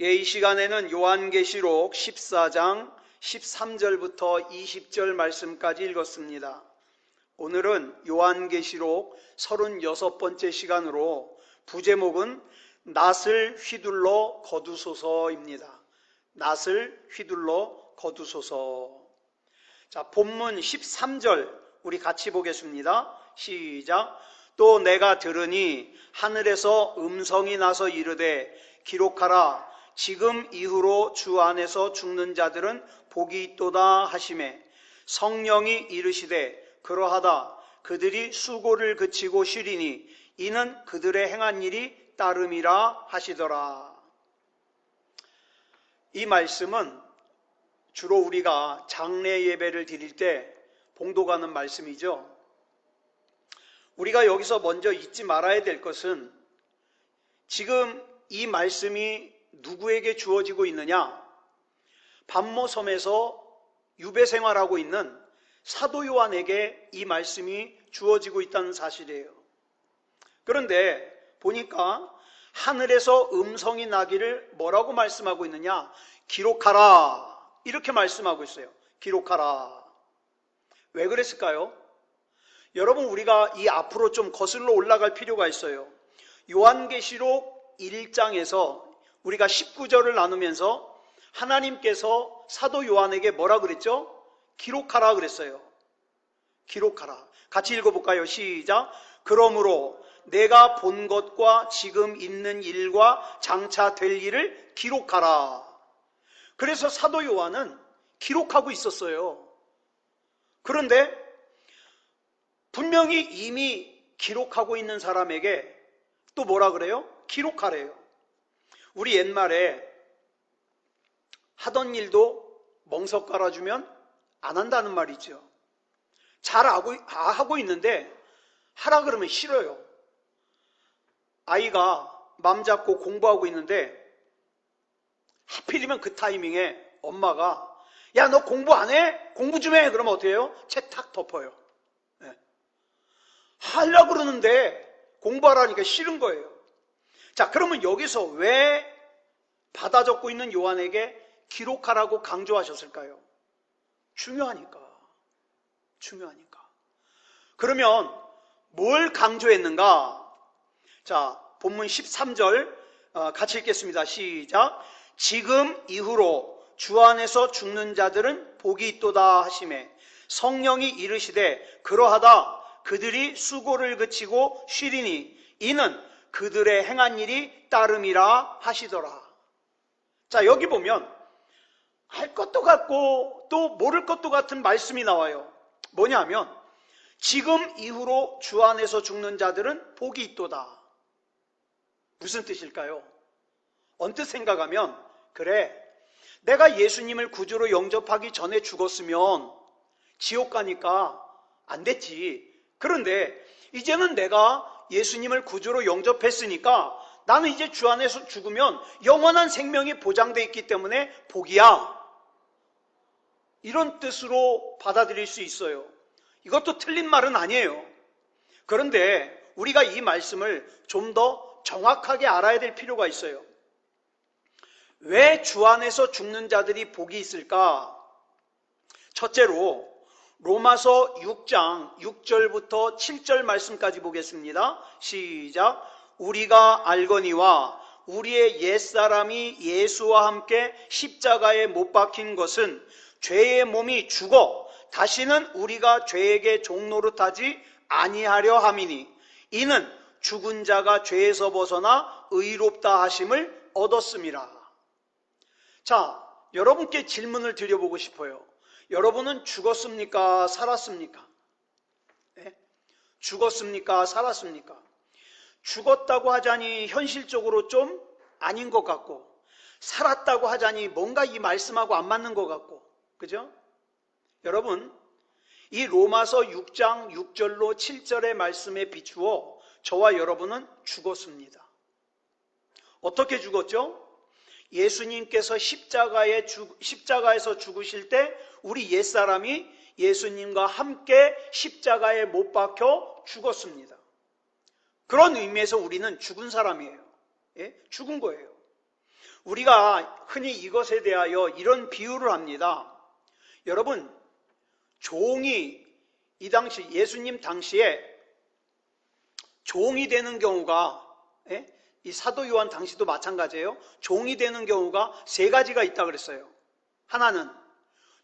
이 시간에는 요한계시록 14장 13절부터 20절 말씀까지 읽었습니다. 오늘은 요한계시록 36번째 시간으로 부제목은 낫을 휘둘러 거두소서입니다. 낫을 휘둘러 거두소서. 자, 본문 13절 우리 같이 보겠습니다. 시작. 또 내가 들으니 하늘에서 음성이 나서 이르되 기록하라. 지금 이후로 주 안에서 죽는 자들은 복이 있도다 하시매 성령이 이르시되 그러하다. 그들이 수고를 그치고 쉬리니 이는 그들의 행한 일이 따름이라 하시더라. 이 말씀은 주로 우리가 장례 예배를 드릴 때 봉독하는 말씀이죠. 우리가 여기서 먼저 잊지 말아야 될 것은 지금 이 말씀이 누구에게 주어지고 있느냐? 반모섬에서 유배 생활하고 있는 사도 요한에게 이 말씀이 주어지고 있다는 사실이에요. 그런데 보니까 하늘에서 음성이 나기를 뭐라고 말씀하고 있느냐? 기록하라. 이렇게 말씀하고 있어요. 기록하라. 왜 그랬을까요? 여러분, 우리가 이 앞으로 좀 거슬러 올라갈 필요가 있어요. 요한계시록 1장에서 우리가 19절을 나누면서 하나님께서 사도 요한에게 뭐라 그랬죠? 기록하라 그랬어요. 기록하라. 같이 읽어볼까요? 시작. 그러므로 내가 본 것과 지금 있는 일과 장차 될 일을 기록하라. 그래서 사도 요한은 기록하고 있었어요. 그런데 분명히 이미 기록하고 있는 사람에게 또 뭐라 그래요? 기록하래요. 우리 옛말에 하던 일도 멍석 깔아주면 안 한다는 말이죠. 잘 하고 있는데 하라 그러면 싫어요. 아이가 맘 잡고 공부하고 있는데 하필이면 그 타이밍에 엄마가 야, 너 공부 안 해? 공부 좀 해. 그러면 어떻게 해요? 채 탁 덮어요. 네. 하려고 그러는데 공부하라니까 싫은 거예요. 자, 그러면 여기서 왜 받아 적고 있는 요한에게 기록하라고 강조하셨을까요? 중요하니까. 그러면 뭘 강조했는가? 자, 본문 13절 같이 읽겠습니다. 시작. 지금 이후로 주 안에서 죽는 자들은 복이 있도다 하시매 성령이 이르시되 그러하다. 그들이 수고를 그치고 쉬리니 이는 그들의 행한 일이 따름이라 하시더라. 자, 여기 보면 할 것도 같고 또 모를 것도 같은 말씀이 나와요. 뭐냐면 지금 이후로 주 안에서 죽는 자들은 복이 있도다. 무슨 뜻일까요? 언뜻 생각하면 그래, 내가 예수님을 구주로 영접하기 전에 죽었으면 지옥 가니까 안 됐지. 그런데 이제는 내가 예수님을 구주로 영접했으니까 나는 이제 주 안에서 죽으면 영원한 생명이 보장되어 있기 때문에 복이야. 이런 뜻으로 받아들일 수 있어요. 이것도 틀린 말은 아니에요. 그런데 우리가 이 말씀을 좀 더 정확하게 알아야 될 필요가 있어요. 왜 주 안에서 죽는 자들이 복이 있을까? 첫째로 로마서 6장 6절부터 7절 말씀까지 보겠습니다. 시작. 우리가 알거니와 우리의 옛사람이 예수와 함께 십자가에 못 박힌 것은 죄의 몸이 죽어 다시는 우리가 죄에게 종노릇하지 아니하려 함이니 이는 죽은 자가 죄에서 벗어나 의롭다 하심을 얻었음이라. 자, 여러분께 질문을 드려보고 싶어요. 여러분은 죽었습니까? 살았습니까? 네? 죽었습니까? 살았습니까? 죽었다고 하자니 현실적으로 좀 아닌 것 같고, 살았다고 하자니 뭔가 이 말씀하고 안 맞는 것 같고, 그죠? 여러분, 이 로마서 6장 6절로 7절의 말씀에 비추어 저와 여러분은 죽었습니다. 어떻게 죽었죠? 예수님께서 십자가에서 죽으실 때 우리 옛사람이 예수님과 함께 십자가에 못 박혀 죽었습니다. 그런 의미에서 우리는 죽은 사람이에요. 예? 죽은 거예요. 우리가 흔히 이것에 대하여 이런 비유를 합니다. 여러분, 종이 이 당시 예수님 당시에 종이 되는 경우가, 이 사도 요한 당시도 마찬가지예요. 종이 되는 경우가 세 가지가 있다 그랬어요. 하나는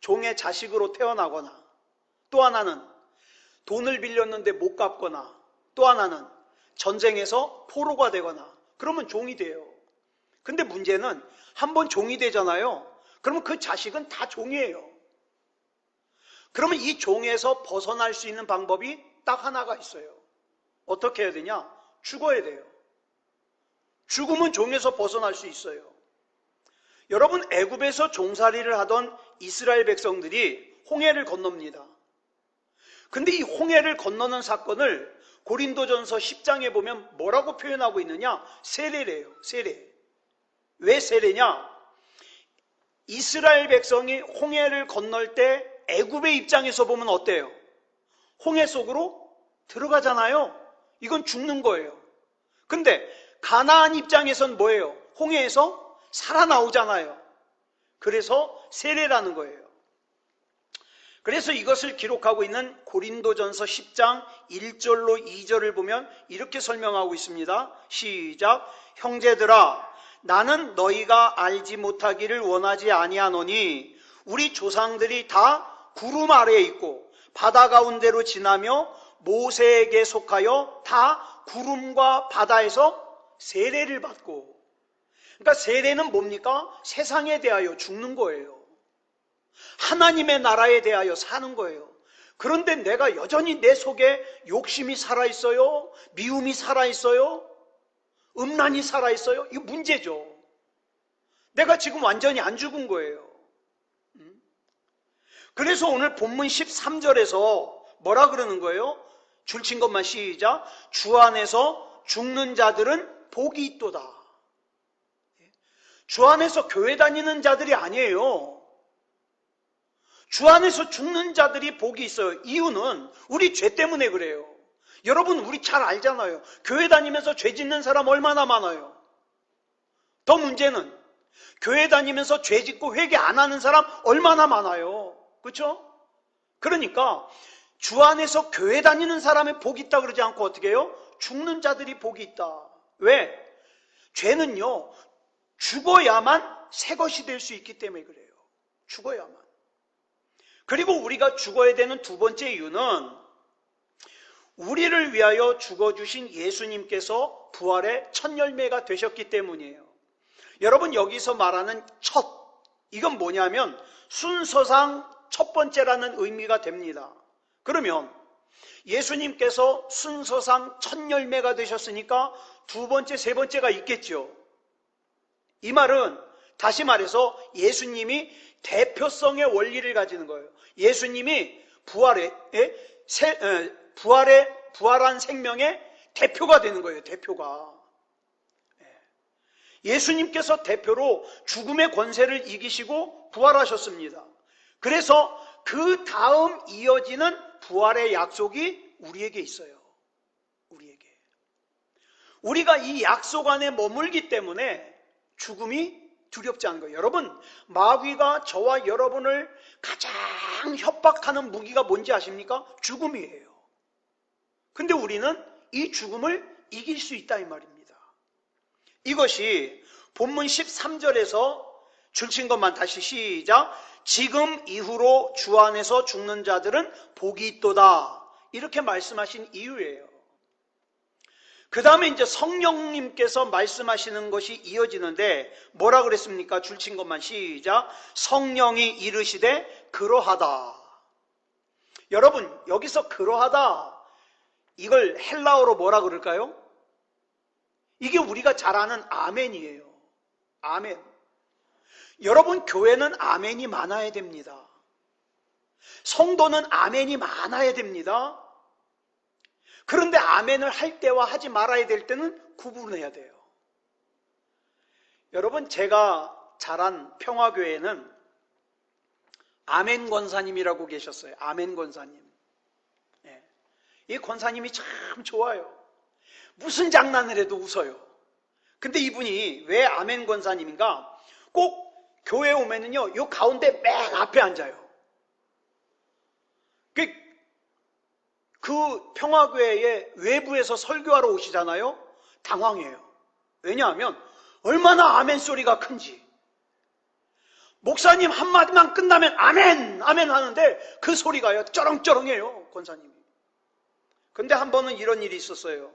종의 자식으로 태어나거나, 또 하나는 돈을 빌렸는데 못 갚거나, 또 하나는 전쟁에서 포로가 되거나, 그러면 종이 돼요. 근데 문제는 한번 종이 되잖아요. 그러면 그 자식은 다 종이에요. 그러면 이 종에서 벗어날 수 있는 방법이 딱 하나가 있어요. 어떻게 해야 되냐? 죽어야 돼요. 죽으면 종에서 벗어날 수 있어요. 여러분, 애굽에서 종살이를 하던 이스라엘 백성들이 홍해를 건넙니다. 근데 이 홍해를 건너는 사건을 고린도전서 10장에 보면 뭐라고 표현하고 있느냐? 세례래요. 세례. 왜 세례냐? 이스라엘 백성이 홍해를 건널 때 애굽의 입장에서 보면 어때요? 홍해 속으로 들어가잖아요. 이건 죽는 거예요. 근데 가나안 입장에선 뭐예요? 홍해에서 살아나오잖아요. 그래서 세례라는 거예요. 그래서 이것을 기록하고 있는 고린도전서 10장 1절로 2절을 보면 이렇게 설명하고 있습니다. 시작. 형제들아, 나는 너희가 알지 못하기를 원하지 아니하노니 우리 조상들이 다 구름 아래에 있고 바다 가운데로 지나며 모세에게 속하여 다 구름과 바다에서 세례를 받고, 그러니까 세례는 뭡니까? 세상에 대하여 죽는 거예요. 하나님의 나라에 대하여 사는 거예요. 그런데 내가 여전히 내 속에 욕심이 살아있어요? 미움이 살아있어요? 음란이 살아있어요? 이거 문제죠. 내가 지금 완전히 안 죽은 거예요. 그래서 오늘 본문 13절에서 뭐라 그러는 거예요? 줄친 것만 시작. 주 안에서 죽는 자들은 복이 있도다. 주 안에서 교회 다니는 자들이 아니에요. 주 안에서 죽는 자들이 복이 있어요. 이유는 우리 죄 때문에 그래요. 여러분, 우리 잘 알잖아요. 교회 다니면서 죄 짓는 사람 얼마나 많아요. 더 문제는 교회 다니면서 죄 짓고 회개 안 하는 사람 얼마나 많아요. 그렇죠? 그러니까 주 안에서 교회 다니는 사람의 복이 있다 그러지 않고 어떻게 해요? 죽는 자들이 복이 있다. 왜? 죄는요, 죽어야만 새 것이 될 수 있기 때문에 그래요. 죽어야만. 그리고 우리가 죽어야 되는 두 번째 이유는 우리를 위하여 죽어주신 예수님께서 부활의 첫 열매가 되셨기 때문이에요. 여러분, 여기서 말하는 첫, 이건 뭐냐면 순서상 첫 번째라는 의미가 됩니다. 그러면 예수님께서 순서상 첫 열매가 되셨으니까 두 번째, 세 번째가 있겠죠. 이 말은 다시 말해서 예수님이 대표성의 원리를 가지는 거예요. 예수님이 부활한 생명의 대표가 되는 거예요. 대표가. 예수님께서 대표로 죽음의 권세를 이기시고 부활하셨습니다. 그래서 그 다음 이어지는 부활의 약속이 우리에게 있어요. 우리에게. 우리가 이 약속 안에 머물기 때문에 죽음이 두렵지 않은 거예요. 여러분, 마귀가 저와 여러분을 가장 협박하는 무기가 뭔지 아십니까? 죽음이에요. 근데 우리는 이 죽음을 이길 수 있다 이 말입니다. 이것이 본문 13절에서 줄친 것만 다시 시작. 지금 이후로 주 안에서 죽는 자들은 복이 있도다. 이렇게 말씀하신 이유예요. 그 다음에 이제 성령님께서 말씀하시는 것이 이어지는데 뭐라 그랬습니까? 줄친 것만 시작. 성령이 이르시되 그러하다. 여러분, 여기서 그러하다, 이걸 헬라어로 뭐라 그럴까요? 이게 우리가 잘 아는 아멘이에요. 아멘. 여러분, 교회는 아멘이 많아야 됩니다. 성도는 아멘이 많아야 됩니다. 그런데 아멘을 할 때와 하지 말아야 될 때는 구분해야 돼요. 여러분, 제가 자란 평화교회는 아멘 권사님이라고 계셨어요. 아멘 권사님. 이 권사님이 참 좋아요. 무슨 장난을 해도 웃어요. 근데 이분이 왜 아멘 권사님인가? 꼭 교회 오면은요, 요 가운데 맨 앞에 앉아요. 그 평화교회의 외부에서 설교하러 오시잖아요. 당황해요. 왜냐하면 얼마나 아멘 소리가 큰지. 목사님 한마디만 끝나면 아멘 아멘 하는데 그 소리가요 쩌렁쩌렁해요, 권사님이. 근데 한 번은 이런 일이 있었어요.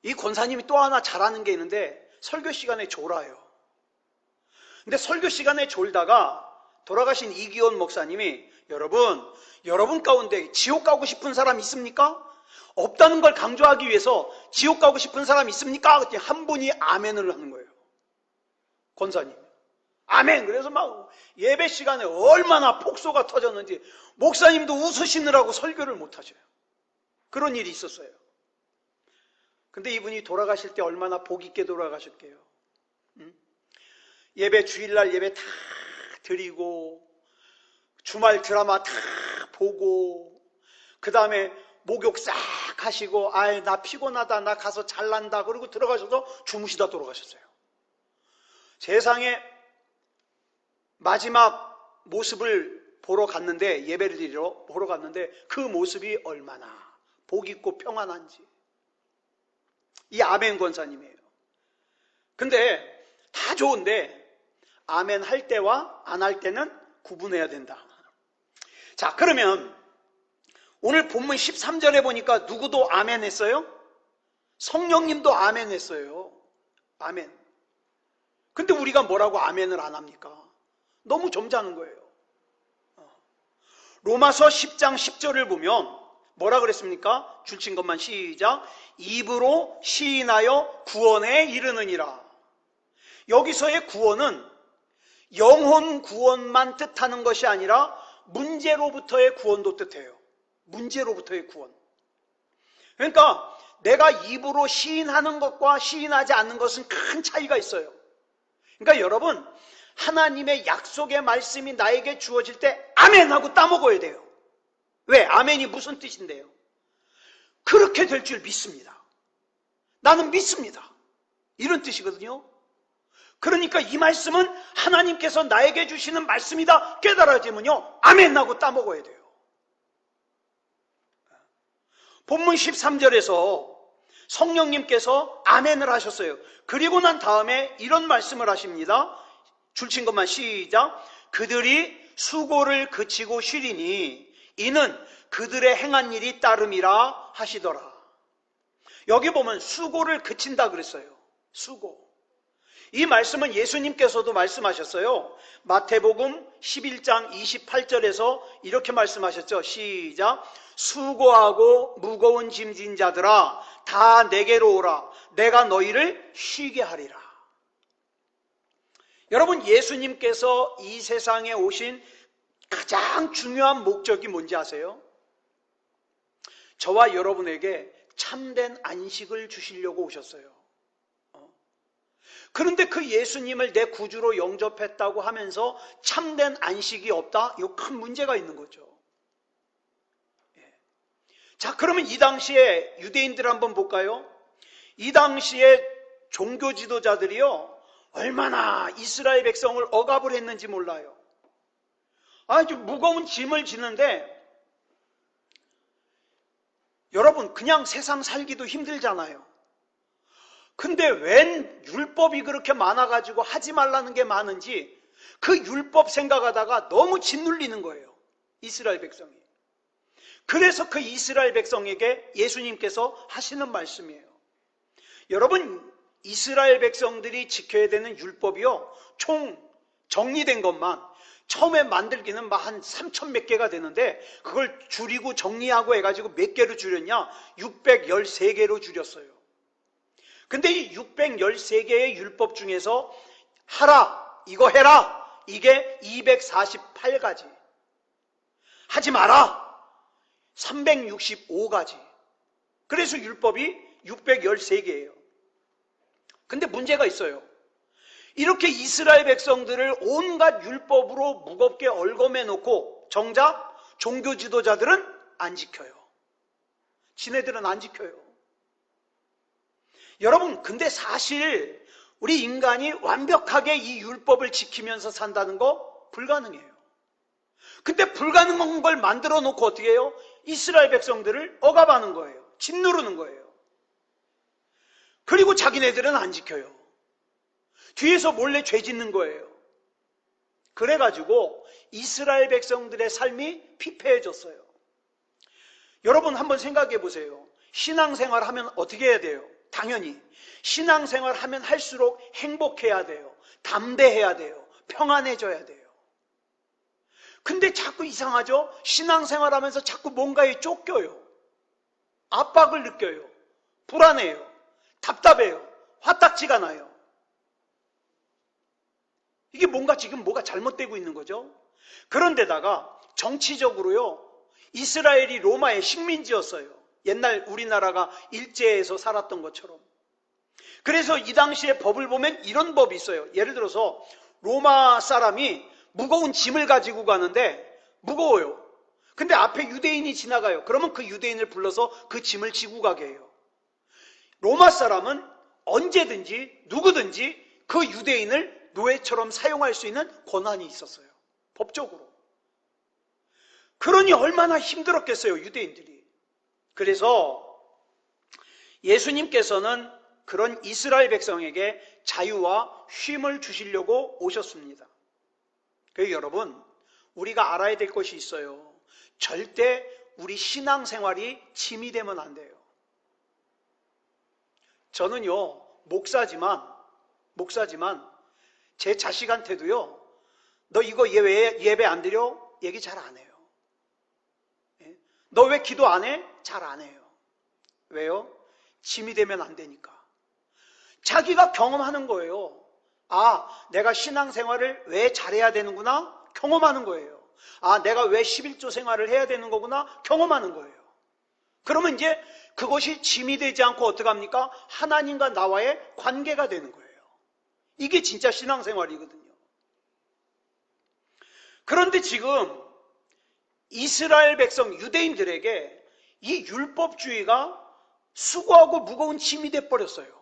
이 권사님이 또 하나 잘하는 게 있는데 설교 시간에 졸아요. 근데 설교 시간에 졸다가 돌아가신 이기원 목사님이 여러분 가운데 지옥 가고 싶은 사람 있습니까? 없다는 걸 강조하기 위해서 지옥 가고 싶은 사람 있습니까? 그랬더니 한 분이 아멘을 하는 거예요. 권사님. 아멘. 그래서 막 예배 시간에 얼마나 폭소가 터졌는지 목사님도 웃으시느라고 설교를 못 하셔요. 그런 일이 있었어요. 근데 이분이 돌아가실 때 얼마나 복 있게 돌아가셨게요. 예배 주일날 예배 다 드리고 주말 드라마 다 보고 그 다음에 목욕 싹 하시고 아이 나 피곤하다 나 가서 잘난다 그러고 들어가셔서 주무시다 돌아가셨어요. 세상에 마지막 모습을 보러 갔는데 예배를 드리러 보러 갔는데 그 모습이 얼마나 복 있고 평안한지. 이 아멘 권사님이에요. 근데 다 좋은데 아멘 할 때와 안 할 때는 구분해야 된다. 자, 그러면 오늘 본문 13절에 보니까 누구도 아멘 했어요? 성령님도 아멘 했어요. 아멘. 근데 우리가 뭐라고 아멘을 안 합니까? 너무 점잖은 거예요. 로마서 10장 10절을 보면 뭐라 그랬습니까? 줄친 것만 시작. 입으로 시인하여 구원에 이르느니라. 여기서의 구원은 영혼 구원만 뜻하는 것이 아니라 문제로부터의 구원도 뜻해요. 문제로부터의 구원. 그러니까 내가 입으로 시인하는 것과 시인하지 않는 것은 큰 차이가 있어요. 그러니까 여러분, 하나님의 약속의 말씀이 나에게 주어질 때 아멘 하고 따먹어야 돼요. 왜? 아멘이 무슨 뜻인데요? 그렇게 될 줄 믿습니다. 나는 믿습니다. 이런 뜻이거든요. 그러니까 이 말씀은 하나님께서 나에게 주시는 말씀이다 깨달아지면요 아멘 하고 따먹어야 돼요. 본문 13절에서 성령님께서 아멘을 하셨어요. 그리고 난 다음에 이런 말씀을 하십니다. 줄친 것만 시작. 그들이 수고를 그치고 쉬리니 이는 그들의 행한 일이 따름이라 하시더라. 여기 보면 수고를 그친다 그랬어요. 수고. 이 말씀은 예수님께서도 말씀하셨어요. 마태복음 11장 28절에서 이렇게 말씀하셨죠. 시작. 수고하고 무거운 짐진 자들아 다 내게로 오라. 내가 너희를 쉬게 하리라. 여러분, 예수님께서 이 세상에 오신 가장 중요한 목적이 뭔지 아세요? 저와 여러분에게 참된 안식을 주시려고 오셨어요. 그런데 그 예수님을 내 구주로 영접했다고 하면서 참된 안식이 없다? 이거 큰 문제가 있는 거죠. 자, 그러면 이 당시에 유대인들 한번 볼까요? 이 당시에 종교 지도자들이요 얼마나 이스라엘 백성을 억압을 했는지 몰라요. 아주 무거운 짐을 지는데 여러분 그냥 세상 살기도 힘들잖아요. 근데 웬 율법이 그렇게 많아가지고 하지 말라는 게 많은지 그 율법 생각하다가 너무 짓눌리는 거예요. 이스라엘 백성이. 그래서 그 이스라엘 백성에게 예수님께서 하시는 말씀이에요. 여러분, 이스라엘 백성들이 지켜야 되는 율법이요 총 정리된 것만 처음에 만들기는 한 3,000 몇 개가 되는데 그걸 줄이고 정리하고 해가지고 몇 개로 줄였냐? 613개로 줄였어요. 근데 이 613개의 율법 중에서 하라, 이거 해라, 이게 248가지. 하지 마라, 365가지. 그래서 율법이 613개예요. 근데 문제가 있어요. 이렇게 이스라엘 백성들을 온갖 율법으로 무겁게 얽어매 놓고 정작 종교 지도자들은 안 지켜요. 지네들은 안 지켜요. 여러분, 근데 사실 우리 인간이 완벽하게 이 율법을 지키면서 산다는 거 불가능해요. 근데 불가능한 걸 만들어 놓고 어떻게 해요? 이스라엘 백성들을 억압하는 거예요. 짓누르는 거예요. 그리고 자기네들은 안 지켜요. 뒤에서 몰래 죄 짓는 거예요. 그래가지고 이스라엘 백성들의 삶이 피폐해졌어요. 여러분 한번 생각해 보세요. 신앙생활 하면 어떻게 해야 돼요? 당연히 신앙생활 하면 할수록 행복해야 돼요. 담대해야 돼요. 평안해져야 돼요. 근데 자꾸 이상하죠? 신앙생활 하면서 자꾸 뭔가에 쫓겨요. 압박을 느껴요. 불안해요. 답답해요. 화딱지가 나요. 이게 뭔가 지금 뭐가 잘못되고 있는 거죠? 그런데다가 정치적으로요, 이스라엘이 로마의 식민지였어요. 옛날 우리나라가 일제에서 살았던 것처럼. 그래서 이 당시에 법을 보면 이런 법이 있어요. 예를 들어서 로마 사람이 무거운 짐을 가지고 가는데 무거워요. 근데 앞에 유대인이 지나가요. 그러면 그 유대인을 불러서 그 짐을 지고 가게 해요. 로마 사람은 언제든지 누구든지 그 유대인을 노예처럼 사용할 수 있는 권한이 있었어요. 법적으로. 그러니 얼마나 힘들었겠어요, 유대인들이. 그래서 예수님께서는 그런 이스라엘 백성에게 자유와 쉼을 주시려고 오셨습니다. 그래서 여러분, 우리가 알아야 될 것이 있어요. 절대 우리 신앙생활이 짐이 되면 안 돼요. 저는요, 목사지만 제 자식한테도요, 너 이거 예배 안 드려? 얘기 잘 안 해요. 너 왜 기도 안 해? 잘 안 해요. 왜요? 짐이 되면 안 되니까. 자기가 경험하는 거예요. 아, 내가 신앙생활을 왜 잘해야 되는구나? 경험하는 거예요. 아, 내가 왜 11조 생활을 해야 되는 거구나? 경험하는 거예요. 그러면 이제 그것이 짐이 되지 않고 어떡합니까? 하나님과 나와의 관계가 되는 거예요. 이게 진짜 신앙생활이거든요. 그런데 지금 이스라엘 백성, 유대인들에게 이 율법주의가 수고하고 무거운 짐이 돼버렸어요.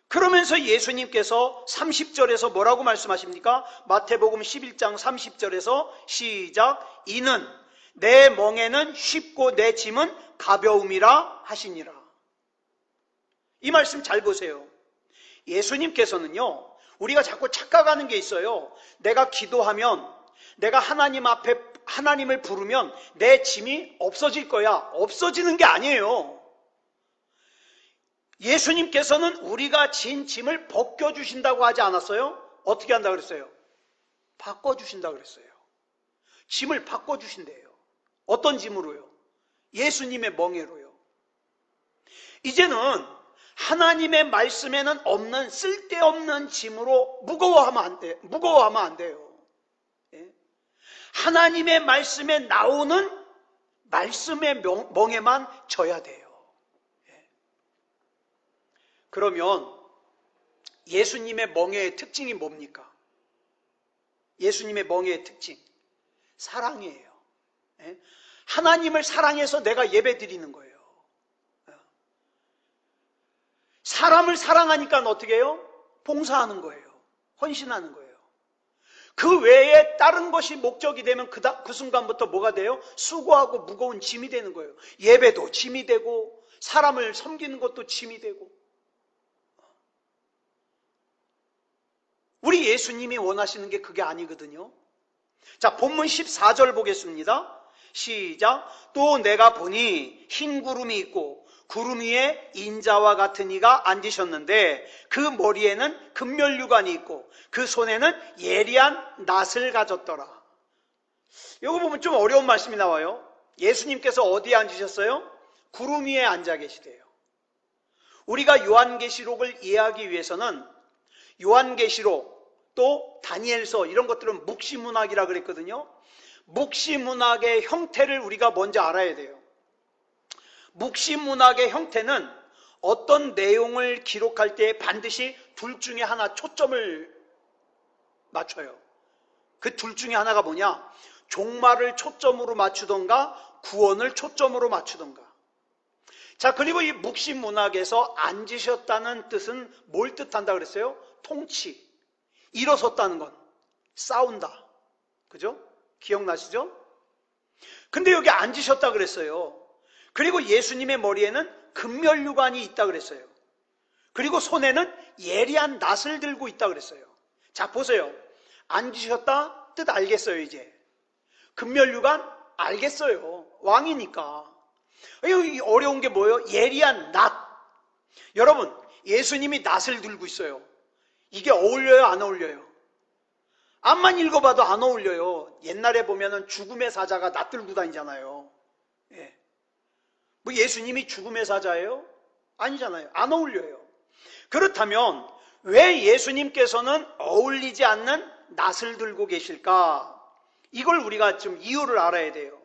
그러면서 예수님께서 30절에서 뭐라고 말씀하십니까? 마태복음 11장 30절에서 시작. 이는 내 멍에는 쉽고 내 짐은 가벼움이라 하시니라. 이 말씀 잘 보세요. 예수님께서는요, 우리가 자꾸 착각하는 게 있어요. 내가 기도하면, 내가 하나님 앞에 하나님을 부르면 내 짐이 없어질 거야. 없어지는 게 아니에요. 예수님께서는 우리가 진 짐을 벗겨주신다고 하지 않았어요? 어떻게 한다고 그랬어요? 바꿔주신다고 그랬어요. 짐을 바꿔주신대요. 어떤 짐으로요? 예수님의 멍에로요. 이제는 하나님의 말씀에는 없는 쓸데없는 짐으로 무거워하면 안 돼요. 하나님의 말씀에 나오는 말씀의 멍에만 져야 돼요. 그러면 예수님의 멍에의 특징이 뭡니까? 예수님의 멍에의 특징, 사랑이에요. 하나님을 사랑해서 내가 예배 드리는 거예요. 사람을 사랑하니까 어떻게 해요? 봉사하는 거예요. 헌신하는 거예요. 그 외에 다른 것이 목적이 되면 그 순간부터 뭐가 돼요? 수고하고 무거운 짐이 되는 거예요. 예배도 짐이 되고 사람을 섬기는 것도 짐이 되고. 우리 예수님이 원하시는 게 그게 아니거든요. 자, 본문 14절 보겠습니다. 시작. 또 내가 보니 흰 구름이 있고 구름 위에 인자와 같은 이가 앉으셨는데 그 머리에는 금면류관이 있고 그 손에는 예리한 낫을 가졌더라. 이거 보면 좀 어려운 말씀이 나와요. 예수님께서 어디에 앉으셨어요? 구름 위에 앉아 계시대요. 우리가 요한계시록을 이해하기 위해서는 요한계시록 또 다니엘서 이런 것들은 묵시문학이라 그랬거든요. 묵시문학의 형태를 우리가 먼저 알아야 돼요. 묵시문학의 형태는 어떤 내용을 기록할 때 반드시 둘 중에 하나 초점을 맞춰요. 그 둘 중에 하나가 뭐냐? 종말을 초점으로 맞추던가 구원을 초점으로 맞추던가. 자, 그리고 이 묵시 문학에서 앉으셨다는 뜻은 뭘 뜻한다 그랬어요? 통치, 일어섰다는 건 싸운다. 그죠? 기억나시죠? 근데 여기 앉으셨다 그랬어요. 그리고 예수님의 머리에는 금면류관이 있다 그랬어요. 그리고 손에는 예리한 낫을 들고 있다 그랬어요. 자, 보세요. 앉으셨다 뜻 알겠어요. 이제 금면류관 알겠어요. 왕이니까. 여기 어려운 게 뭐예요? 예리한 낫. 여러분, 예수님이 낫을 들고 있어요. 이게 어울려요? 안 어울려요? 앞만 읽어봐도 안 어울려요. 옛날에 보면은 죽음의 사자가 낫 들고 다니잖아요. 예. 뭐 예수님이 죽음의 사자예요? 아니잖아요. 안 어울려요. 그렇다면 왜 예수님께서는 어울리지 않는 낫을 들고 계실까? 이걸 우리가 좀 이유를 알아야 돼요.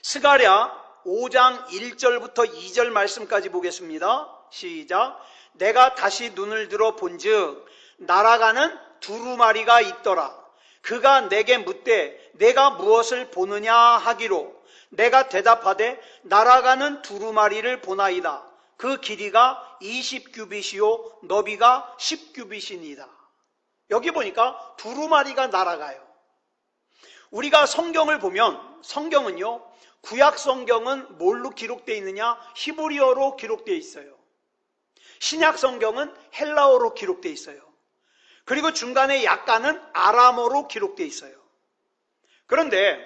스가랴 5장 1절부터 2절 말씀까지 보겠습니다. 시작. 내가 다시 눈을 들어 본즉 날아가는 두루마리가 있더라. 그가 내게 묻되 내가 무엇을 보느냐 하기로 내가 대답하되 날아가는 두루마리를 보나이다. 그 길이가 20규빗이요 너비가 10규빗이니이다. 여기 보니까 두루마리가 날아가요. 우리가 성경을 보면 성경은요, 구약 성경은 뭘로 기록되어 있느냐? 히브리어로 기록되어 있어요. 신약 성경은 헬라어로 기록되어 있어요. 그리고 중간에 약간은 아람어로 기록되어 있어요. 그런데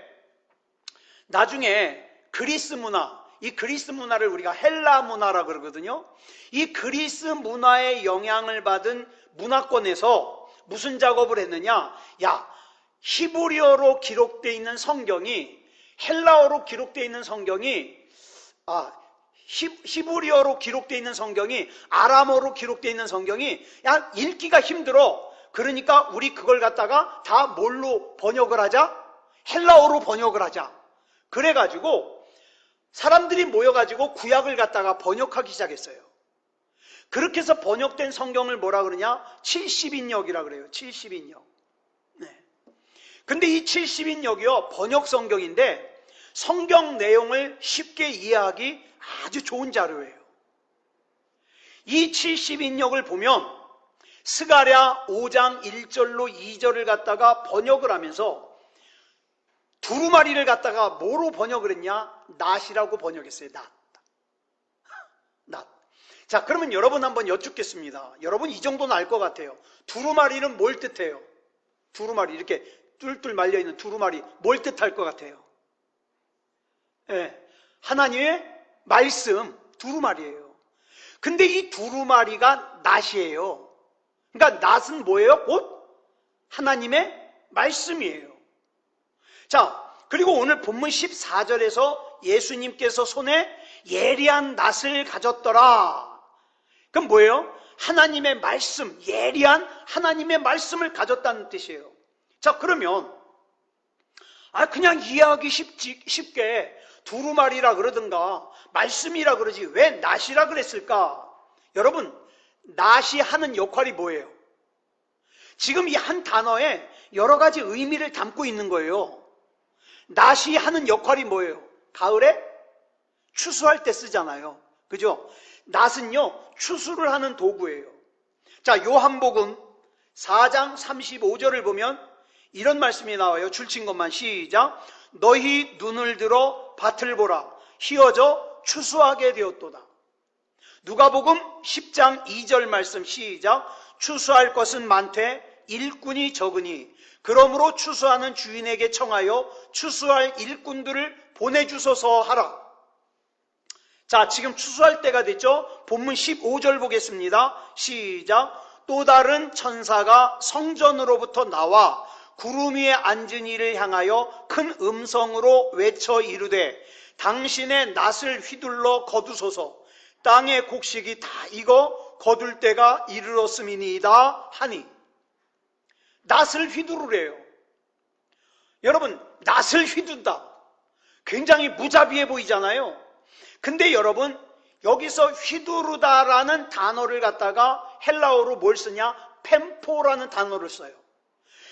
나중에 그리스 문화, 이 그리스 문화를 우리가 헬라 문화라고 그러거든요. 이 그리스 문화의 영향을 받은 문화권에서 무슨 작업을 했느냐? 야, 히브리어로 기록되어 있는 성경이 헬라어로 기록되어 있는 성경이 히브리어로 기록되어 있는 성경이 아람어로 기록되어 있는 성경이 야, 읽기가 힘들어. 그러니까 우리 그걸 갖다가 다 뭘로 번역을 하자? 헬라어로 번역을 하자. 그래가지고 사람들이 모여가지고 구약을 갖다가 번역하기 시작했어요. 그렇게 해서 번역된 성경을 뭐라 그러냐? 70인역이라 그래요. 70인역. 네. 근데 이 70인역이요, 번역 성경인데 성경 내용을 쉽게 이해하기 아주 좋은 자료예요. 이 70인역을 보면 스가랴 5장 1절로 2절을 갖다가 번역을 하면서 두루마리를 갖다가 뭐로 번역을 했냐? 낫이라고 번역했어요. 낫. 자, 그러면 여러분 한번 여쭙겠습니다. 여러분 이 정도는 알 것 같아요. 두루마리는 뭘 뜻해요? 두루마리, 이렇게 뚫뚫 말려있는 두루마리 뭘 뜻할 것 같아요? 예, 하나님의 말씀, 두루마리예요. 근데 이 두루마리가 낫이에요. 그러니까 낫은 뭐예요? 곧 하나님의 말씀이에요. 자, 그리고 오늘 본문 14절에서 예수님께서 손에 예리한 낫을 가졌더라. 그럼 뭐예요? 하나님의 말씀, 예리한 하나님의 말씀을 가졌다는 뜻이에요. 자, 그러면 그냥 이해하기 쉽게 두루마리라 그러든가 말씀이라 그러지 왜 낫이라 그랬을까? 여러분, 낫이 하는 역할이 뭐예요? 지금 이 한 단어에 여러 가지 의미를 담고 있는 거예요. 낫이 하는 역할이 뭐예요? 가을에 추수할 때 쓰잖아요. 그죠? 낫은요, 추수를 하는 도구예요. 자, 요한복음 4장 35절을 보면 이런 말씀이 나와요. 줄친 것만 시작. 너희 눈을 들어 밭을 보라. 휘어져 추수하게 되었도다. 누가복음 10장 2절 말씀 시작. 추수할 것은 많되 일꾼이 적으니 그러므로 추수하는 주인에게 청하여 추수할 일꾼들을 보내주소서 하라. 자, 지금 추수할 때가 됐죠? 본문 15절 보겠습니다. 시작. 또 다른 천사가 성전으로부터 나와 구름 위에 앉은 이를 향하여 큰 음성으로 외쳐 이르되 당신의 낫을 휘둘러 거두소서. 땅의 곡식이 다 익어 거둘 때가 이르렀음이니이다 하니. 낫을 휘두르래요. 여러분, 낫을 휘둔다. 굉장히 무자비해 보이잖아요. 근데 여러분, 여기서 휘두르다라는 단어를 갖다가 헬라어로 뭘 쓰냐? 펜포라는 단어를 써요.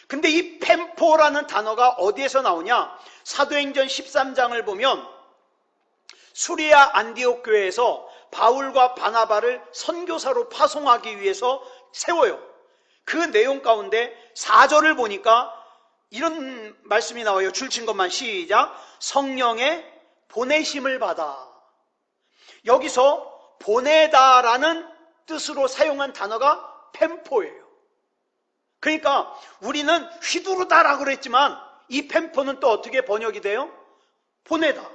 근데 이 펜포라는 단어가 어디에서 나오냐? 사도행전 13장을 보면 수리아 안디옥 교회에서 바울과 바나바를 선교사로 파송하기 위해서 세워요. 그 내용 가운데 4절을 보니까 이런 말씀이 나와요. 줄친 것만 시작. 성령의 보내심을 받아. 여기서 보내다라는 뜻으로 사용한 단어가 펜포예요. 그러니까 우리는 휘두르다라고 그랬지만 이 펜포는 또 어떻게 번역이 돼요? 보내다.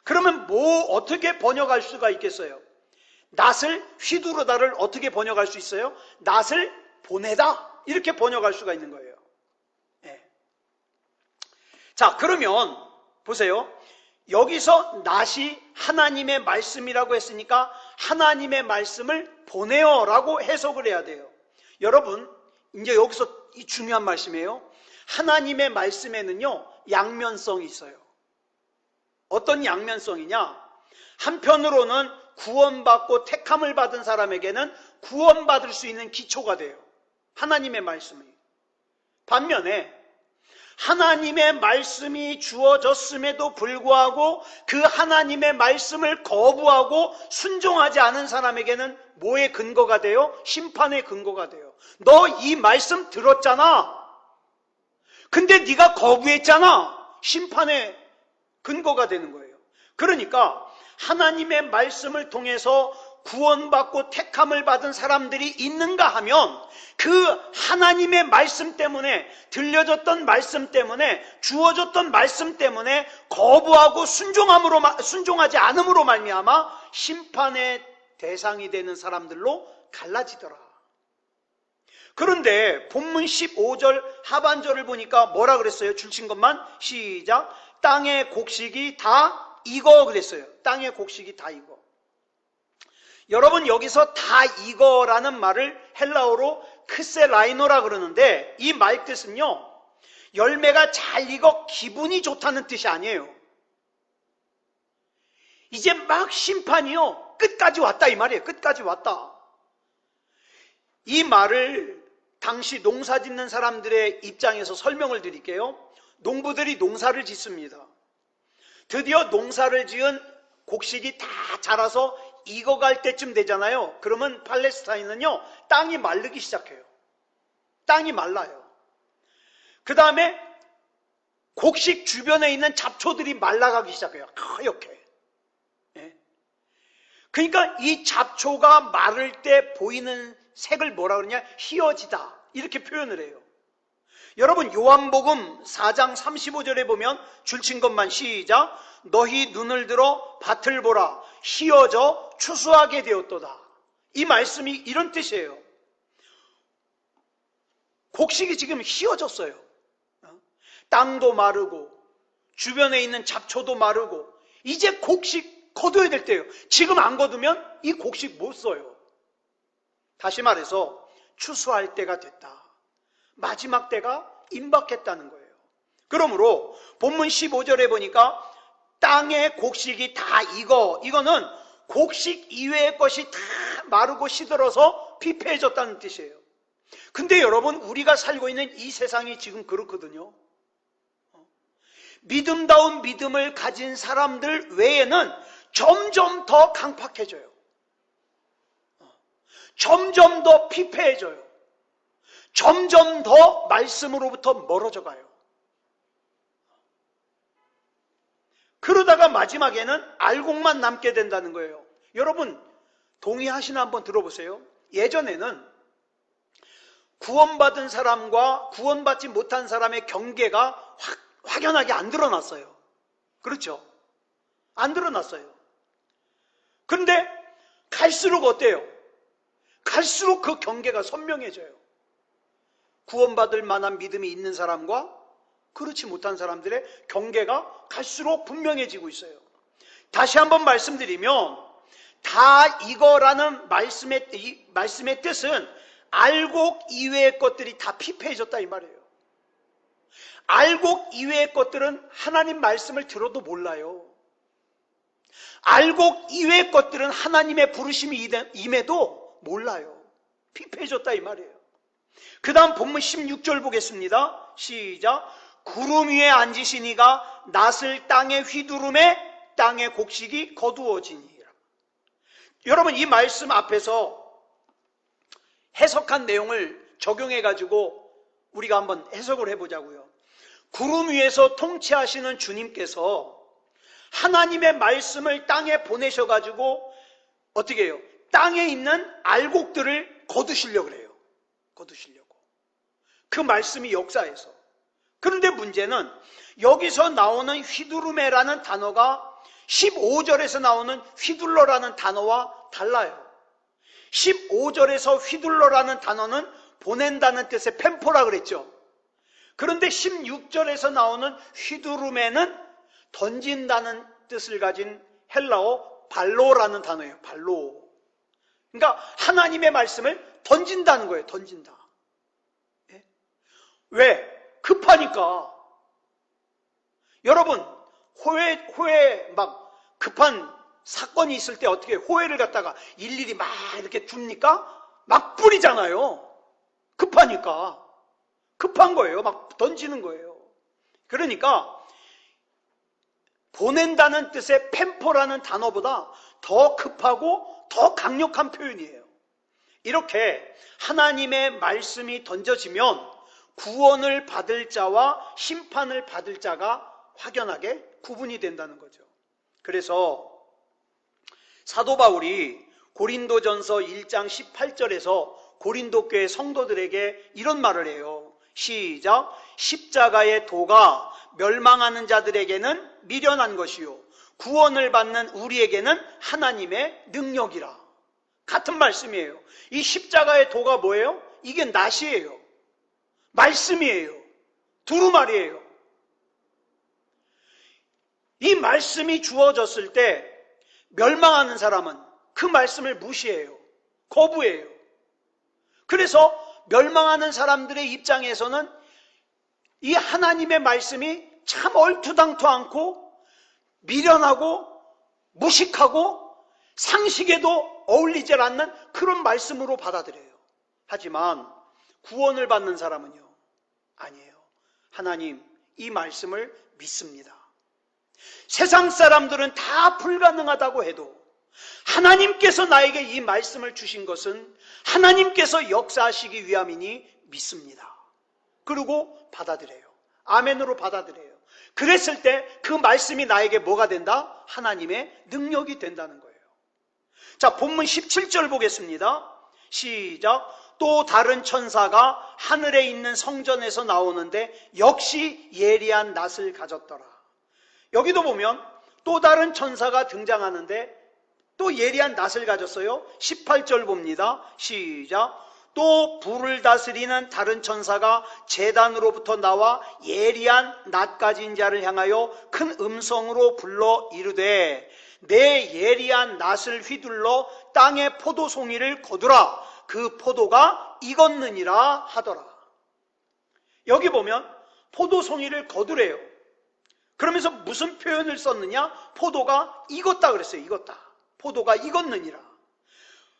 그러면 어떻게 번역할 수가 있겠어요? 낫을 휘두르다를 어떻게 번역할 수 있어요? 낫을 보내다 이렇게 번역할 수가 있는 거예요. 네. 자, 그러면 보세요. 여기서 낫이 하나님의 말씀이라고 했으니까 하나님의 말씀을 보내어라고 해석을 해야 돼요. 여러분, 이제 여기서 이 중요한 말씀이에요. 하나님의 말씀에는요, 양면성이 있어요. 어떤 양면성이냐? 한편으로는 구원받고 택함을 받은 사람에게는 구원받을 수 있는 기초가 돼요. 하나님의 말씀이. 반면에 하나님의 말씀이 주어졌음에도 불구하고 그 하나님의 말씀을 거부하고 순종하지 않은 사람에게는 뭐의 근거가 돼요? 심판의 근거가 돼요. 너 이 말씀 들었잖아. 근데 네가 거부했잖아. 심판의 근거가 되는 거예요. 그러니까 하나님의 말씀을 통해서 구원받고 택함을 받은 사람들이 있는가 하면 그 하나님의 말씀 때문에, 들려졌던 말씀 때문에, 주어졌던 말씀 때문에 거부하고 순종하지 않음으로 말미암아 심판의 대상이 되는 사람들로 갈라지더라. 그런데 본문 15절 하반절을 보니까 뭐라 그랬어요? 줄친 것만 시작. 땅의 곡식이 다 익어 그랬어요. 땅의 곡식이 다 익어. 여러분, 여기서 다 익어라는 말을 헬라어로 크세라이노라 그러는데 이 말 뜻은요, 열매가 잘 익어 기분이 좋다는 뜻이 아니에요. 이제 막 심판이요, 끝까지 왔다 이 말이에요. 끝까지 왔다. 이 말을 당시 농사 짓는 사람들의 입장에서 설명을 드릴게요. 농부들이 농사를 짓습니다. 드디어 농사를 지은 곡식이 다 자라서 익어갈 때쯤 되잖아요. 그러면 팔레스타인은요, 땅이 마르기 시작해요. 땅이 말라요. 그 다음에 곡식 주변에 있는 잡초들이 말라가기 시작해요. 하얗게. 예. 그러니까 이 잡초가 마를 때 보이는 색을 뭐라 그러냐? 희어지다. 이렇게 표현을 해요. 여러분, 요한복음 4장 35절에 보면 줄친 것만 시작. 너희 눈을 들어 밭을 보라. 희어져 추수하게 되었도다. 이 말씀이 이런 뜻이에요. 곡식이 지금 희어졌어요. 땅도 마르고 주변에 있는 잡초도 마르고 이제 곡식 거둬야 될 때예요. 지금 안 거두면 이 곡식 못 써요. 다시 말해서 추수할 때가 됐다. 마지막 때가 임박했다는 거예요. 그러므로 본문 15절에 보니까 땅의 곡식이 다 익어. 이거는 곡식 이외의 것이 다 마르고 시들어서 피폐해졌다는 뜻이에요. 근데 여러분, 우리가 살고 있는 이 세상이 지금 그렇거든요. 믿음다운 믿음을 가진 사람들 외에는 점점 더 강팍해져요. 점점 더 피폐해져요. 점점 더 말씀으로부터 멀어져 가요. 그러다가 마지막에는 알곡만 남게 된다는 거예요. 여러분, 동의하시나 한번 들어보세요. 예전에는 구원받은 사람과 구원받지 못한 사람의 경계가 확연하게 안 드러났어요. 그렇죠? 안 드러났어요. 그런데 갈수록 어때요? 갈수록 그 경계가 선명해져요. 구원받을 만한 믿음이 있는 사람과 그렇지 못한 사람들의 경계가 갈수록 분명해지고 있어요. 다시 한번 말씀드리면 다 이거라는 말씀의 뜻은 알곡 이외의 것들이 다 피폐해졌다 이 말이에요. 알곡 이외의 것들은 하나님 말씀을 들어도 몰라요. 알곡 이외의 것들은 하나님의 부르심이 임해도 몰라요. 피폐해졌다 이 말이에요. 그 다음 본문 16절 보겠습니다. 시작. 구름 위에 앉으신 이가 낫을 땅에 휘두름에 땅의 곡식이 거두어지니라. 여러분, 이 말씀 앞에서 해석한 내용을 적용해 가지고 우리가 한번 해석을 해보자고요. 구름 위에서 통치하시는 주님께서 하나님의 말씀을 땅에 보내셔 가지고 어떻게 해요? 땅에 있는 알곡들을 거두시려고 그래요. 거두시려고. 그 말씀이 역사에서. 그런데 문제는 여기서 나오는 휘두르메라는 단어가 15절에서 나오는 휘둘러라는 단어와 달라요. 15절에서 휘둘러라는 단어는 보낸다는 뜻의 펜포라 그랬죠. 그런데 16절에서 나오는 휘두르메는 던진다는 뜻을 가진 헬라어 발로라는 단어예요. 발로. 그러니까 하나님의 말씀을 던진다는 거예요. 던진다. 예? 왜? 급하니까. 여러분, 호에 막 급한 사건이 있을 때 어떻게 호에를 갖다가 일일이 막 이렇게 줍니까? 막 뿌리잖아요. 급하니까. 급한 거예요. 막 던지는 거예요. 그러니까 보낸다는 뜻의 펜포라는 단어보다 더 급하고 더 강력한 표현이에요. 이렇게 하나님의 말씀이 던져지면 구원을 받을 자와 심판을 받을 자가 확연하게 구분이 된다는 거죠. 그래서 사도 바울이 고린도전서 1장 18절에서 고린도 교회 성도들에게 이런 말을 해요. 시작. 십자가의 도가 멸망하는 자들에게는 미련한 것이요 구원을 받는 우리에게는 하나님의 능력이라. 같은 말씀이에요. 이 십자가의 도가 뭐예요? 이게 낫이에요. 말씀이에요. 두루마리예요. 이 말씀이 주어졌을 때 멸망하는 사람은 그 말씀을 무시해요. 거부해요. 그래서 멸망하는 사람들의 입장에서는 이 하나님의 말씀이 참 얼토당토 않고 미련하고 무식하고 상식에도 어울리지 않는 그런 말씀으로 받아들여요. 하지만 구원을 받는 사람은요, 아니에요. 하나님, 이 말씀을 믿습니다. 세상 사람들은 다 불가능하다고 해도 하나님께서 나에게 이 말씀을 주신 것은 하나님께서 역사하시기 위함이니 믿습니다. 그리고 받아들여요. 아멘으로 받아들여요. 그랬을 때 그 말씀이 나에게 뭐가 된다? 하나님의 능력이 된다는 거예요. 자, 본문 17절 보겠습니다. 시작. 또 다른 천사가 하늘에 있는 성전에서 나오는데 역시 예리한 낫을 가졌더라. 여기도 보면 또 다른 천사가 등장하는데 또 예리한 낫을 가졌어요. 18절 봅니다. 시작. 또 불을 다스리는 다른 천사가 제단으로부터 나와 예리한 낫 가진 자를 향하여 큰 음성으로 불러 이르되 내 예리한 낫을 휘둘러 땅의 포도송이를 거두라. 그 포도가 익었느니라 하더라. 여기 보면 포도송이를 거두래요. 그러면서 무슨 표현을 썼느냐? 포도가 익었다 그랬어요. 익었다. 포도가 익었느니라.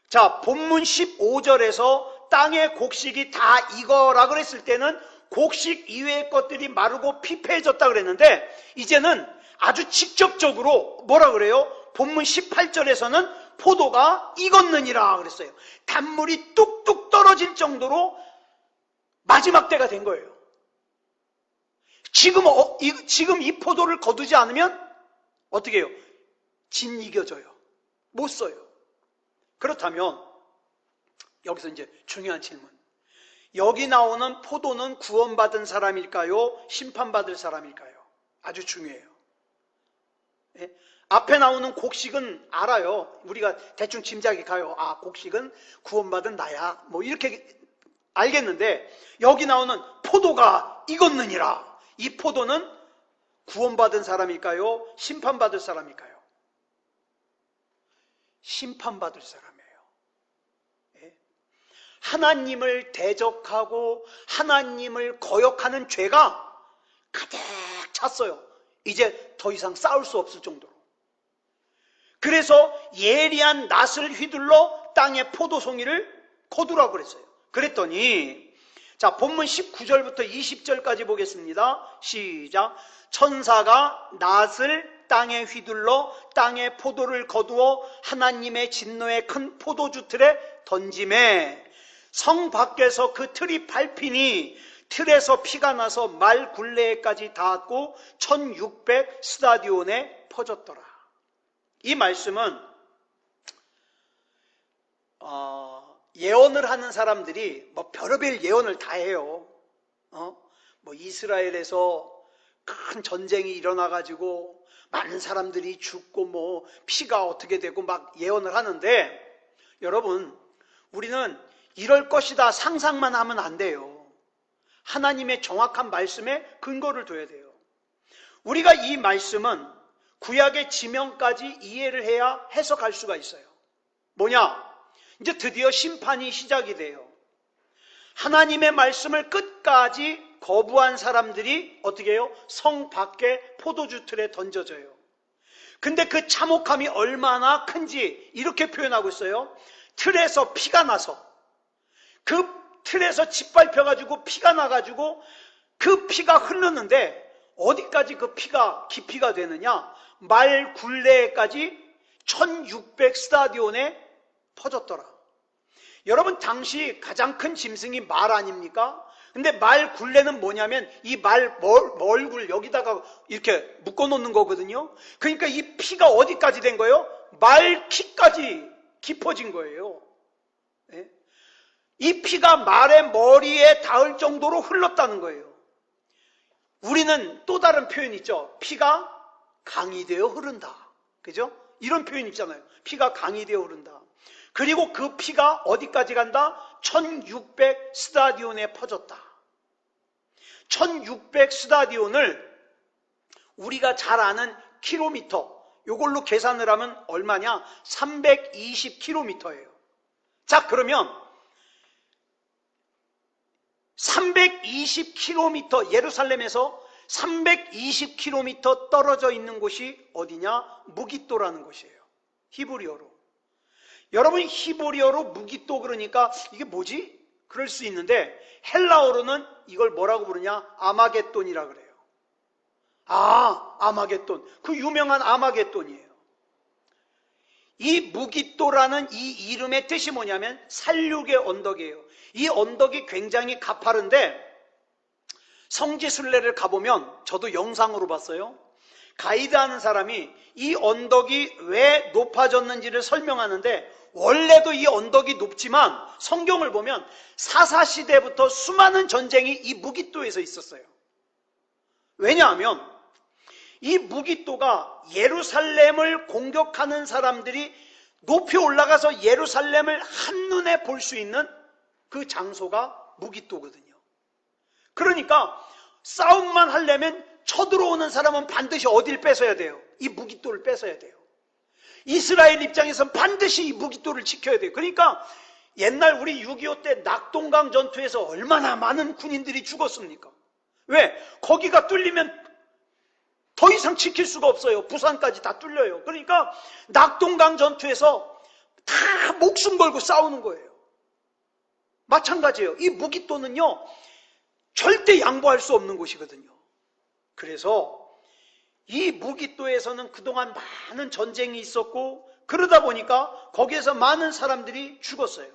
자, 본문 15절에서 땅의 곡식이 다 익어라 그랬을 때는 곡식 이외의 것들이 마르고 피폐해졌다 그랬는데 이제는 아주 직접적으로 뭐라 그래요? 본문 18절에서는 포도가 익었느니라 그랬어요. 단물이 뚝뚝 떨어질 정도로 마지막 때가 된 거예요. 지금 이 포도를 거두지 않으면 어떻게 해요? 진 이겨져요. 못 써요. 그렇다면 여기서 이제 중요한 질문. 여기 나오는 포도는 구원받은 사람일까요? 심판받을 사람일까요? 아주 중요해요. 예? 앞에 나오는 곡식은 알아요. 우리가 대충 짐작이 가요. 아, 곡식은 구원받은 나야. 뭐 이렇게 알겠는데 여기 나오는 포도가 익었느니라. 이 포도는 구원받은 사람일까요? 심판받을 사람일까요? 심판받을 사람이에요. 예? 하나님을 대적하고 하나님을 거역하는 죄가 가득 찼어요. 이제 더 이상 싸울 수 없을 정도로. 그래서 예리한 낫을 휘둘러 땅의 포도송이를 거두라고 그랬어요. 그랬더니 자, 본문 19절부터 20절까지 보겠습니다. 시작. 천사가 낫을 땅에 휘둘러 땅에 포도를 거두어 하나님의 진노의 큰 포도주 틀에 던짐에 성 밖에서 그 틀이 밟히니 틀에서 피가 나서 말 굴레에까지 닿았고 1600 스타디온에 퍼졌더라. 이 말씀은 예언을 하는 사람들이 뭐 별의별 예언을 다 해요. 뭐 이스라엘에서 큰 전쟁이 일어나가지고 많은 사람들이 죽고 뭐 피가 어떻게 되고 막 예언을 하는데, 여러분, 우리는 이럴 것이다 상상만 하면 안 돼요. 하나님의 정확한 말씀에 근거를 둬야 돼요. 우리가 이 말씀은 구약의 지명까지 이해를 해야 해석할 수가 있어요. 뭐냐? 이제 드디어 심판이 시작이 돼요. 하나님의 말씀을 끝까지 거부한 사람들이 어떻게 해요? 성 밖에 포도주 틀에 던져져요. 근데 그 참혹함이 얼마나 큰지 이렇게 표현하고 있어요. 틀에서 피가 나서, 그 틀에서 짓밟혀가지고 피가 나가지고 그 피가 흐르는데 어디까지 그 피가 깊이가 되느냐? 말 굴레까지 1600 스타디온에 퍼졌더라. 여러분, 당시 가장 큰 짐승이 말 아닙니까? 근데 말 굴레는 뭐냐면 이 말 멀굴 여기다가 이렇게 묶어 놓는 거거든요. 그러니까 이 피가 어디까지 된 거예요? 말 키까지 깊어진 거예요. 네? 이 피가 말의 머리에 닿을 정도로 흘렀다는 거예요. 우리는 또 다른 표현 있죠. 피가 강이 되어 흐른다. 그죠? 이런 표현 있잖아요. 피가 강이 되어 흐른다. 그리고 그 피가 어디까지 간다? 1600 스타디온에 퍼졌다. 1600 스타디온을 우리가 잘 아는 킬로미터, 이걸로 계산을 하면 얼마냐? 320킬로미터예요. 자, 그러면 320킬로미터, 예루살렘에서 320킬로미터 떨어져 있는 곳이 어디냐? 무깃도라는 곳이에요. 히브리어로. 여러분, 히브리어로 무깃도 그러니까 이게 뭐지? 그럴 수 있는데 헬라어로는 이걸 뭐라고 부르냐? 아마겟돈이라 그래요. 아마겟돈. 그 유명한 아마겟돈이에요. 이 무깃도라는 이 이름의 뜻이 뭐냐면 살육의 언덕이에요. 이 언덕이 굉장히 가파른데 성지순례를 가보면, 저도 영상으로 봤어요. 가이드하는 사람이 이 언덕이 왜 높아졌는지를 설명하는데, 원래도 이 언덕이 높지만 성경을 보면 사사시대부터 수많은 전쟁이 이 무깃도에서 있었어요. 왜냐하면 이 무깃도가 예루살렘을 공격하는 사람들이 높이 올라가서 예루살렘을 한눈에 볼 수 있는 그 장소가 무깃도거든요. 그러니까 싸움만 하려면 쳐들어오는 사람은 반드시 어딜 뺏어야 돼요? 이 무깃도를 뺏어야 돼요. 이스라엘 입장에서는 반드시 이 무깃도를 지켜야 돼요. 그러니까 옛날 우리 6.25 때 낙동강 전투에서 얼마나 많은 군인들이 죽었습니까? 왜? 거기가 뚫리면 더 이상 지킬 수가 없어요. 부산까지 다 뚫려요. 그러니까 낙동강 전투에서 다 목숨 걸고 싸우는 거예요. 마찬가지예요. 이 무깃도는요, 절대 양보할 수 없는 곳이거든요. 그래서 이 무깃도에서는 그동안 많은 전쟁이 있었고, 그러다 보니까 거기에서 많은 사람들이 죽었어요.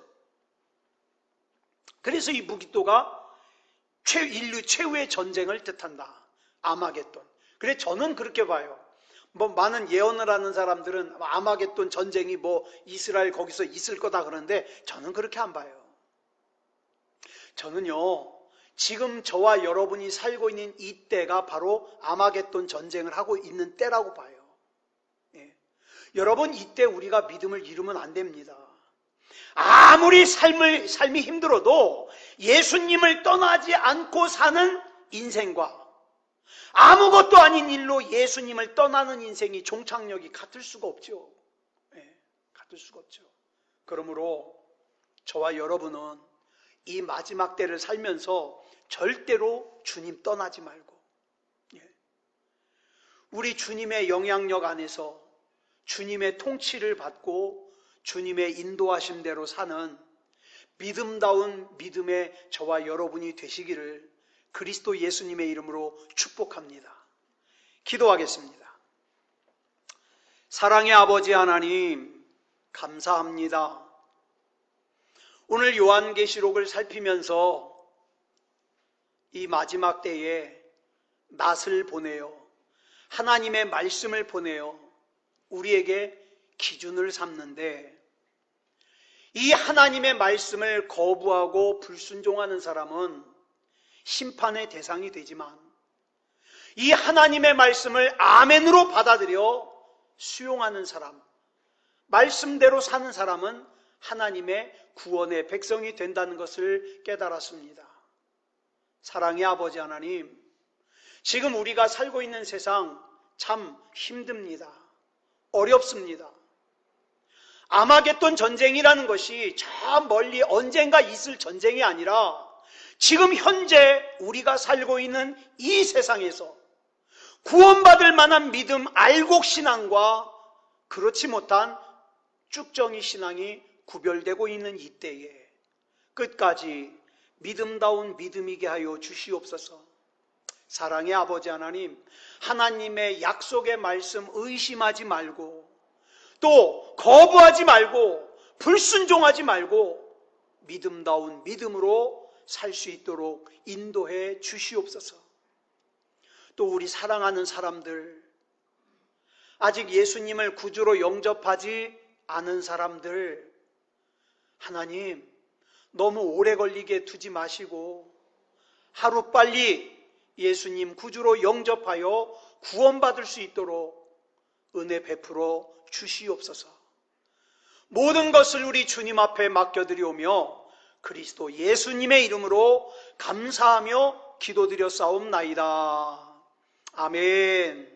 그래서 이 무깃도가 인류 최후의 전쟁을 뜻한다. 아마겟돈. 그래, 저는 그렇게 봐요. 뭐 많은 예언을 하는 사람들은 아마겟돈 전쟁이 뭐 이스라엘 거기서 있을 거다 그러는데, 저는 그렇게 안 봐요. 저는요, 지금 저와 여러분이 살고 있는 이 때가 바로 아마겟돈 전쟁을 하고 있는 때라고 봐요. 예. 여러분, 이때 우리가 믿음을 잃으면 안 됩니다. 아무리 삶이 힘들어도 예수님을 떠나지 않고 사는 인생과 아무것도 아닌 일로 예수님을 떠나는 인생이 종착역이 같을 수가 없죠. 예, 같을 수가 없죠. 그러므로 저와 여러분은 이 마지막 때를 살면서 절대로 주님 떠나지 말고, 우리 주님의 영향력 안에서 주님의 통치를 받고 주님의 인도하심대로 사는 믿음다운 믿음의 저와 여러분이 되시기를 그리스도 예수님의 이름으로 축복합니다. 기도하겠습니다. 사랑의 아버지 하나님, 감사합니다. 오늘 요한계시록을 살피면서 이 마지막 때에 낫을 보내요. 하나님의 말씀을 보내요. 우리에게 기준을 삼는데, 이 하나님의 말씀을 거부하고 불순종하는 사람은 심판의 대상이 되지만, 이 하나님의 말씀을 아멘으로 받아들여 수용하는 사람, 말씀대로 사는 사람은 하나님의 구원의 백성이 된다는 것을 깨달았습니다. 사랑의 아버지 하나님, 지금 우리가 살고 있는 세상 참 힘듭니다. 어렵습니다. 아마겟돈 전쟁이라는 것이 저 멀리 언젠가 있을 전쟁이 아니라 지금 현재 우리가 살고 있는 이 세상에서 구원받을 만한 믿음 알곡 신앙과 그렇지 못한 쭉정이 신앙이 구별되고 있는 이때에 끝까지 믿음다운 믿음이게 하여 주시옵소서. 사랑의 아버지 하나님, 하나님의 약속의 말씀 의심하지 말고 또 거부하지 말고 불순종하지 말고 믿음다운 믿음으로 살 수 있도록 인도해 주시옵소서. 또 우리 사랑하는 사람들, 아직 예수님을 구주로 영접하지 않은 사람들, 하나님 너무 오래 걸리게 두지 마시고 하루빨리 예수님 구주로 영접하여 구원받을 수 있도록 은혜 베풀어 주시옵소서. 모든 것을 우리 주님 앞에 맡겨드리오며 그리스도 예수님의 이름으로 감사하며 기도드려 싸움나이다. 아멘.